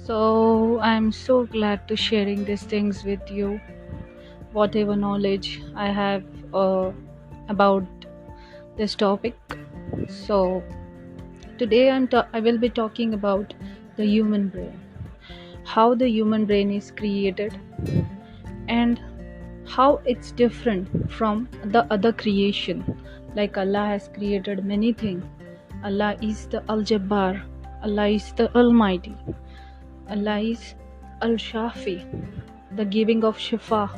So I'm so glad to sharing these things with you, whatever knowledge I have about this topic. So today I will be talking about the human brain, how the human brain is created, and how it's different from the other creation. Like Allah has created many things. Allah is the Al-Jabbar. Allah is the Almighty. Allah is Al-Shafi, the giving of Shifa.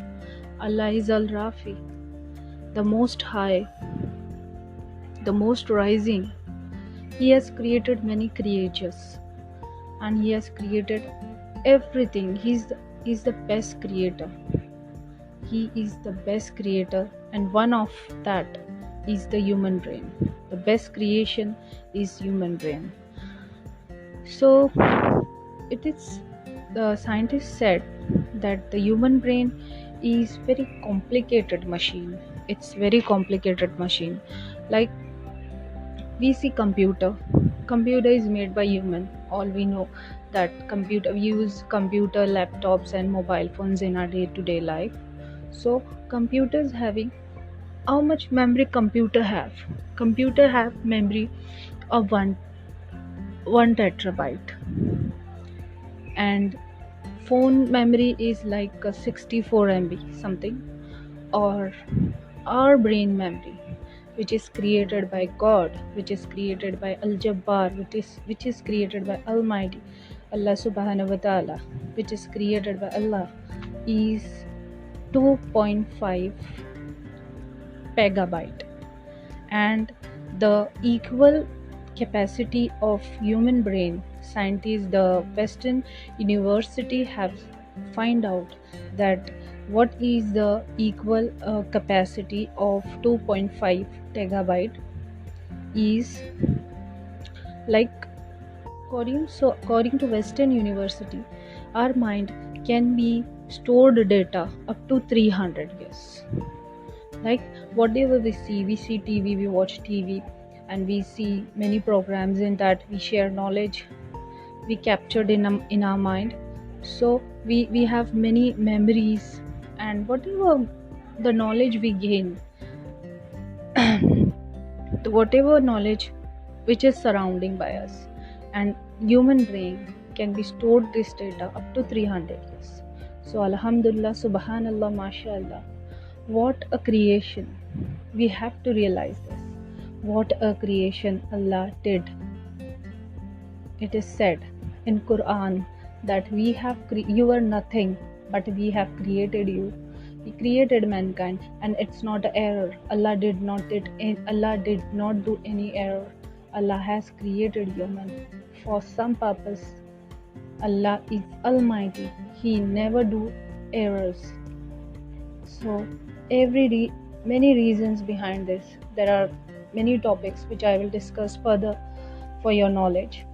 Allah is Al-Rafi, the Most High, the Most Rising. He has created many creatures and He has created everything. He's the best creator. He is the best creator, and one of that is the human brain. The best creation is human brain. So it is the scientists said that the human brain is very complicated machine. It's very complicated machine. Like we see computer is made by human. All we know that we use computer, laptops and mobile phones in our day-to-day life. So computers having, how much memory computer have memory of one terabyte, and phone memory is like a 64 MB something. Or our brain memory, which is created by God, which is created by Al-Jabbar, which is created by Almighty Allah subhanahu wa ta'ala, which is created by Allah, is 2.5 petabyte. And the equal capacity of human brain, scientists, the Western University have find out that what is the equal capacity of 2.5 terabyte is like, according to Western University, our mind can be stored data up to 300 years. Like whatever we see TV, we watch TV, and we see many programs in that we share knowledge we captured in our mind. So we have many memories, and whatever the knowledge we gain, whatever knowledge which is surrounding by us, and human brain can be stored this data up to 300 years. So Alhamdulillah, Subhanallah, MashaAllah, what a creation. We have to realize this. What a creation Allah did. It is said in Quran that you are nothing, but we have created you. He created mankind, and it's not an error. Allah did not do any error. Allah has created human for some purpose. Allah is Almighty. He never do errors. So many reasons behind this. There are many topics which I will discuss further for your knowledge.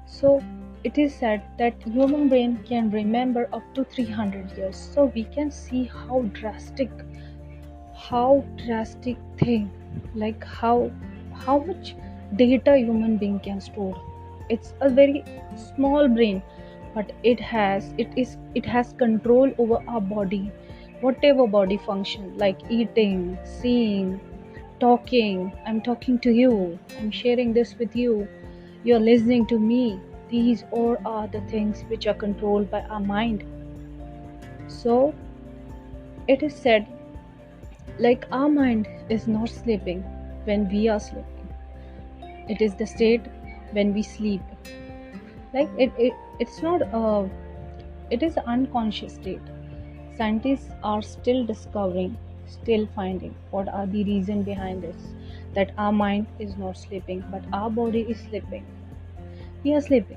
So it is said that human brain can remember up to 300 years. So we can see how drastic thing, like how much data human being can store. It's a very small brain, but it has control over our body, whatever body function, like eating, seeing, talking. I'm talking to you, I'm sharing this with you, you're listening to me. These all are the things which are controlled by our mind. So it is said, like, our mind is not sleeping when we are sleeping. It is the state when we sleep. Like it's not it is an unconscious state. Scientists are still discovering, still finding what are the reason behind this, that our mind is not sleeping, but our body is sleeping. We are sleeping.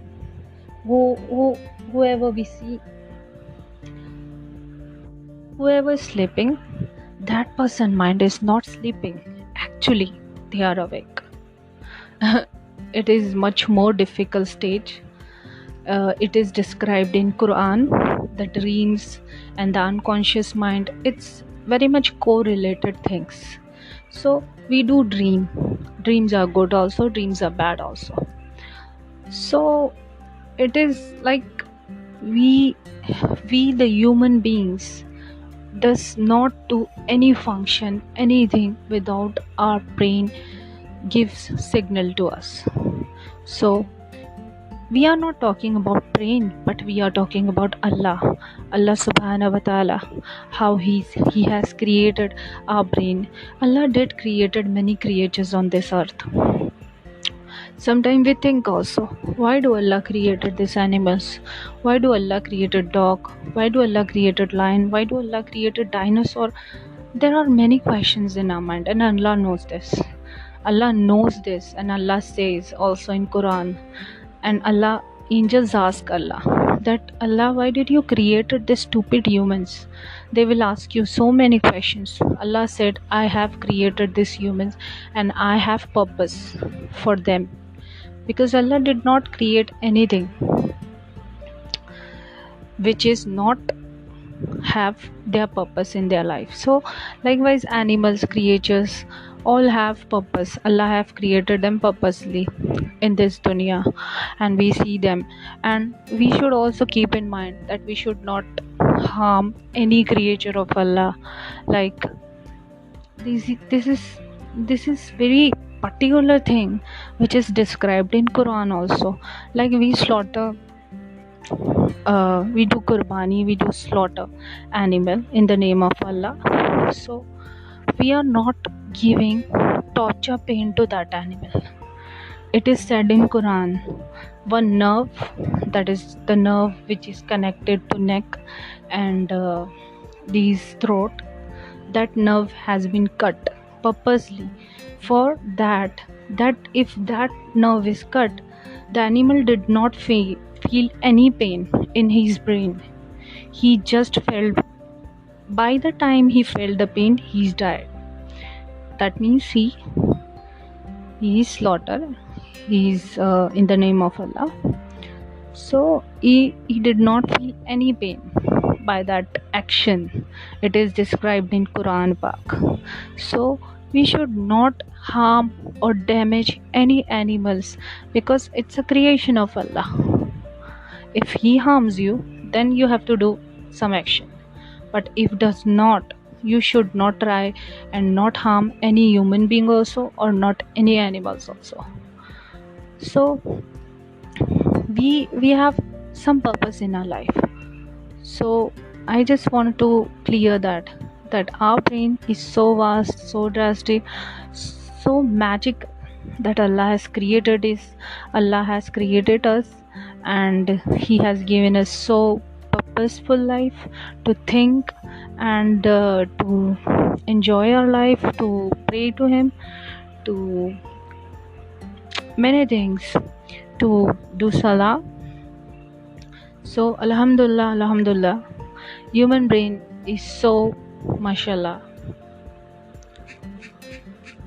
Whoever we see, whoever is sleeping, that person mind is not sleeping. Actually, they are awake. It is much more difficult stage. It is described in Quran, the dreams and the unconscious mind. It's very much correlated things. So we do dream. Dreams are good also, dreams are bad also. So it is like we the human beings does not do any function, anything without our brain gives signal to us. So we are not talking about brain, but we are talking about Allah subhanahu wa ta'ala, how he has created our brain. Allah did created many creatures on this earth. Sometimes we think also, why do Allah created these animals? Why do Allah created dog? Why do Allah created lion? Why do Allah created dinosaur? There are many questions in our mind, and Allah knows this. Allah knows this, and Allah says also in Quran, and Allah, angels ask Allah that, Allah, why did you created these stupid humans? They will ask you so many questions. Allah said, I have created these humans and I have purpose for them, because Allah did not create anything which is not have their purpose in their life. So likewise, animals, creatures all have purpose. Allah have created them purposely in this dunya, and we see them. And we should also keep in mind that we should not harm any creature of Allah. Like this is very particular thing which is described in Quran also. Like we slaughter, we do qurbani, we do slaughter animal in the name of Allah. So we are not giving torture pain to that animal. It is said in Quran, one nerve, that is the nerve which is connected to neck and these throat, that nerve has been cut purposely for that if that nerve is cut, the animal did not feel any pain in his brain. He just felt, by the time he felt the pain, he's died. That means he is slaughtered, he is in the name of Allah. So he did not feel any pain by that action. It is described in Quran Pak. So we should not harm or damage any animals, because it's a creation of Allah. If he harms you, then you have to do some action. But if does not, you should not try and not harm any human being also, or not any animals also. So we have some purpose in our life. So I just want to clear that our brain is so vast, so drastic, so magic, that Allah has created us, and He has given us so purposeful life to think and to enjoy our life, to pray to Him, to many things, to do salah. So alhamdulillah, human brain is so, mashallah,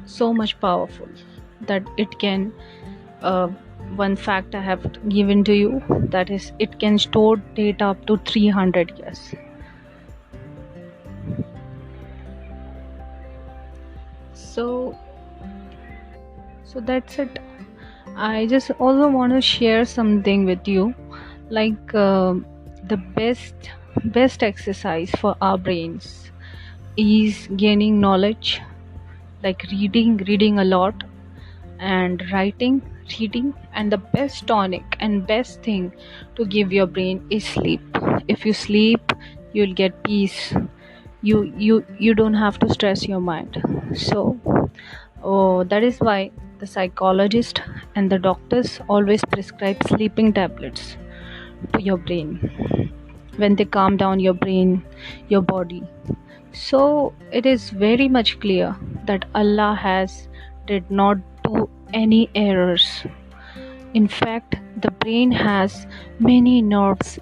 so much powerful that it can, one fact I have given to you, that is, it can store data up to 300 years. So that's it. I just also want to share something with you, like the best exercise for our brains is gaining knowledge, like reading a lot, and writing, reading, and the best tonic and best thing to give your brain is sleep. If you sleep, you'll get peace. You don't have to stress your mind. So that is why the psychologist and the doctors always prescribe sleeping tablets to your brain when they calm down your brain, your body. So it is very much clear that Allah did not do any errors. In fact, the brain has many nerves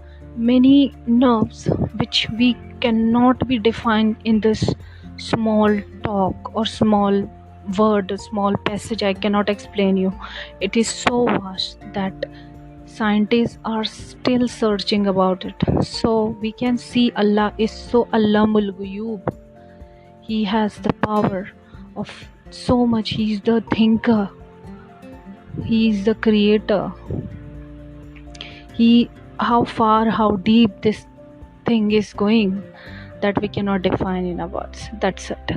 which we cannot be defined in this small talk or small word, a small passage. I cannot explain you. It is so vast that scientists are still searching about it. So we can see Allah is so Allamul Ghuyub. He has the power of so much. He is the thinker. He is the creator. He how far, how deep this thing is going, that we cannot define in our words. That's it.